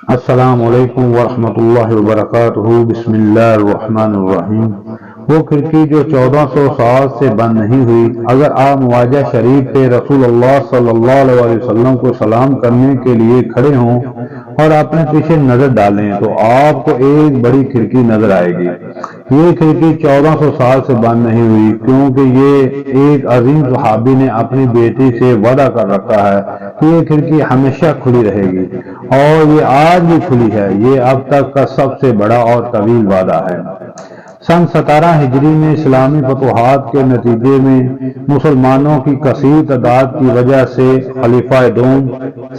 السلام علیکم ورحمۃ اللہ وبرکاتہ۔ بسم اللہ الرحمن الرحیم۔ وہ کھڑکی جو 1400 سال سے بند نہیں ہوئی، اگر آپ مواجہ شریف پہ رسول اللہ صلی اللہ علیہ وسلم کو سلام کرنے کے لیے کھڑے ہوں اور اپنے پیچھے نظر ڈالیں تو آپ کو ایک بڑی کھڑکی نظر آئے گی۔ یہ کھڑکی 1400 سال سے بند نہیں ہوئی، کیونکہ یہ ایک عظیم صحابی نے اپنی بیٹی سے وعدہ کر رکھا ہے کہ یہ کھڑکی ہمیشہ کھلی رہے گی، اور یہ آج بھی کھلی ہے۔ یہ اب تک کا سب سے بڑا اور طویل وعدہ ہے۔ سن 17 ہجری میں اسلامی فتوحات کے نتیجے میں مسلمانوں کی کثیر تعداد کی وجہ سے خلیفہ دوم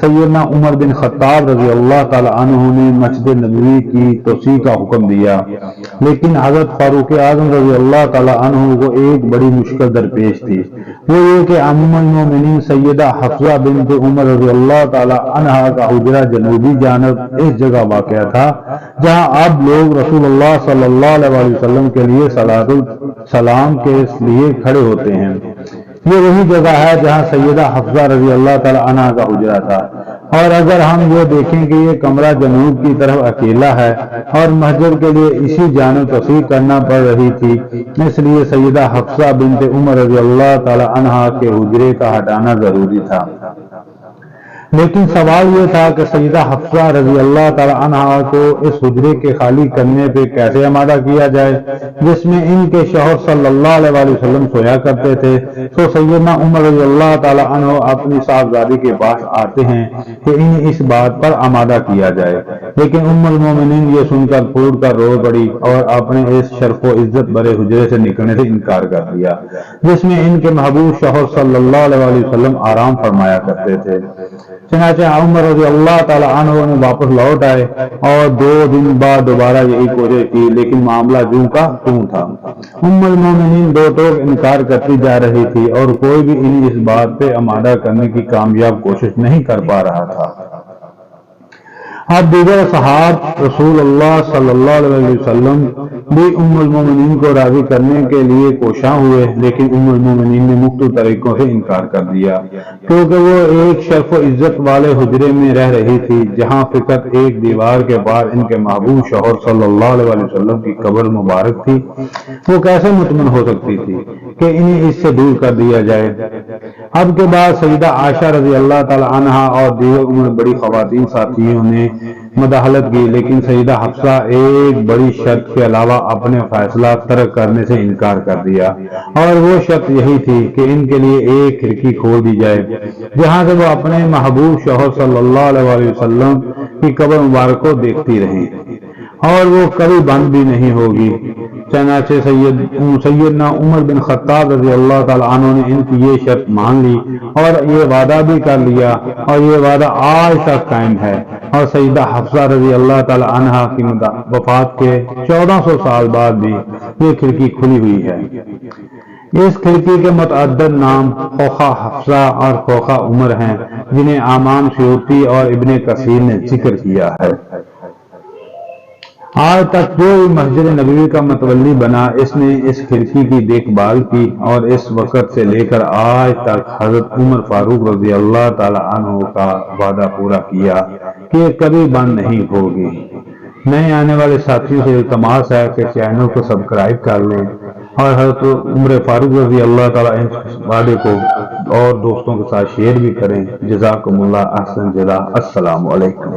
سیدنا عمر بن خطاب رضی اللہ تعالی عنہ نے مسجد نبوی کی توسیع کا حکم دیا، لیکن حضرت فاروق اعظم رضی اللہ تعالی عنہ کو ایک بڑی مشکل درپیش تھی۔ وہ یہ کہ ام المومنین سیدہ حفصہ بنت عمر رضی اللہ تعالی عنہ کا حجرہ جنوبی جانب اس جگہ واقع تھا جہاں اب لوگ رسول اللہ صلی اللہ علیہ وسلم کے لیے صلاۃ السلام کے لیے کھڑے ہوتے ہیں۔ یہ وہی جگہ ہے جہاں سیدہ حفصہ رضی اللہ تعالی عنہ کا حجرہ تھا، اور اگر ہم یہ دیکھیں کہ یہ کمرہ جنوب کی طرف اکیلا ہے اور مسجد کے لیے اسی جانب توسیع کرنا پڑ رہی تھی، اس لیے سیدہ حفصہ بنت عمر رضی اللہ تعالی عنہ کے حجرے کا ہٹانا ضروری تھا۔ لیکن سوال یہ تھا کہ سیدہ حفصہ رضی اللہ تعالی عنہ کو اس حجرے کے خالی کرنے پہ کیسے آمادہ کیا جائے جس میں ان کے شوہر صلی اللہ علیہ وسلم سویا کرتے تھے۔ تو سیدنا عمر رضی اللہ تعالی عنہ اپنی صاحبزادی کے پاس آتے ہیں کہ انہیں اس بات پر آمادہ کیا جائے، لیکن ام المومنین یہ سن کر پھوٹ کر رو پڑی اور اپنے اس شرف و عزت بڑے حجرے سے نکلنے سے انکار کر دیا جس میں ان کے محبوب شوہر صلی اللہ علیہ وسلم آرام فرمایا کرتے تھے۔ چنانچہ عمر رضی اللہ تعالی عنہ نے واپس لوٹ آئے اور 2 دن بعد دوبارہ یہی کوشش کی، لیکن معاملہ جوں کا توں تھا۔ ام المومنین دو ٹوک انکار کرتی جا رہی تھی اور کوئی بھی انہیں اس بات پہ آمادہ کرنے کی کامیاب کوشش نہیں کر پا رہا تھا۔ اب دیگر صحابہ رسول اللہ صلی اللہ علیہ وسلم بھی ام المومنین کو راضی کرنے کے لیے کوشاں ہوئے، لیکن ام المومنین نے مختلف طریقوں سے انکار کر دیا، کیونکہ وہ ایک شرف و عزت والے حجرے میں رہ رہی تھی جہاں فقط ایک دیوار کے باہر ان کے محبوب شوہر صلی اللہ علیہ وسلم کی قبر مبارک تھی۔ وہ کیسے مطمئن ہو سکتی تھی کہ انہیں اس سے دور کر دیا جائے؟ اب کے بعد سیدہ عائشہ رضی اللہ تعالی عنہ اور دیگر عمر بڑی خواتین ساتھیوں نے مداخلت کی، لیکن سیدہ حفصہ ایک بڑی شرط کے علاوہ اپنے فیصلہ ترک کرنے سے انکار کر دیا، اور وہ شرط یہی تھی کہ ان کے لیے ایک کھڑکی کھول دی جائے جہاں سے وہ اپنے محبوب شوہر صلی اللہ علیہ وسلم کی قبر مبارک کو دیکھتی رہیں، اور وہ کبھی بند بھی نہیں ہوگی۔ چنانچہ سیدنا عمر بن خطاب رضی اللہ تعالی عنہ نے ان کی یہ شرط مان لی اور یہ وعدہ بھی کر لیا، اور یہ وعدہ آج تک قائم ہے، اور سیدہ حفصہ رضی اللہ تعالی عنہ کی وفات کے 1400 سال بعد بھی یہ کھڑکی کھلی ہوئی ہے۔ اس کھڑکی کے متعدد نام خوخہ حفصہ اور خوخہ عمر ہیں، جنہیں امام سیوطی اور ابن کثیر نے ذکر کیا ہے۔ آج تک جو مسجد نبوی کا متولی بنا، اس نے اس کھڑکی کی دیکھ بھال کی، اور اس وقت سے لے کر آج تک حضرت عمر فاروق رضی اللہ تعالی عنہ کا وعدہ پورا کیا کہ یہ کبھی بند نہیں ہوگی۔ نئے آنے والے ساتھیوں سے التماس ہے کہ چینل کو سبسکرائب کر لیں اور حضرت عمر فاروق رضی اللہ تعالی عنہ وعدے کو اور دوستوں کے ساتھ شیئر بھی کریں۔ جزاکم اللہ احسن جزا۔ السلام علیکم۔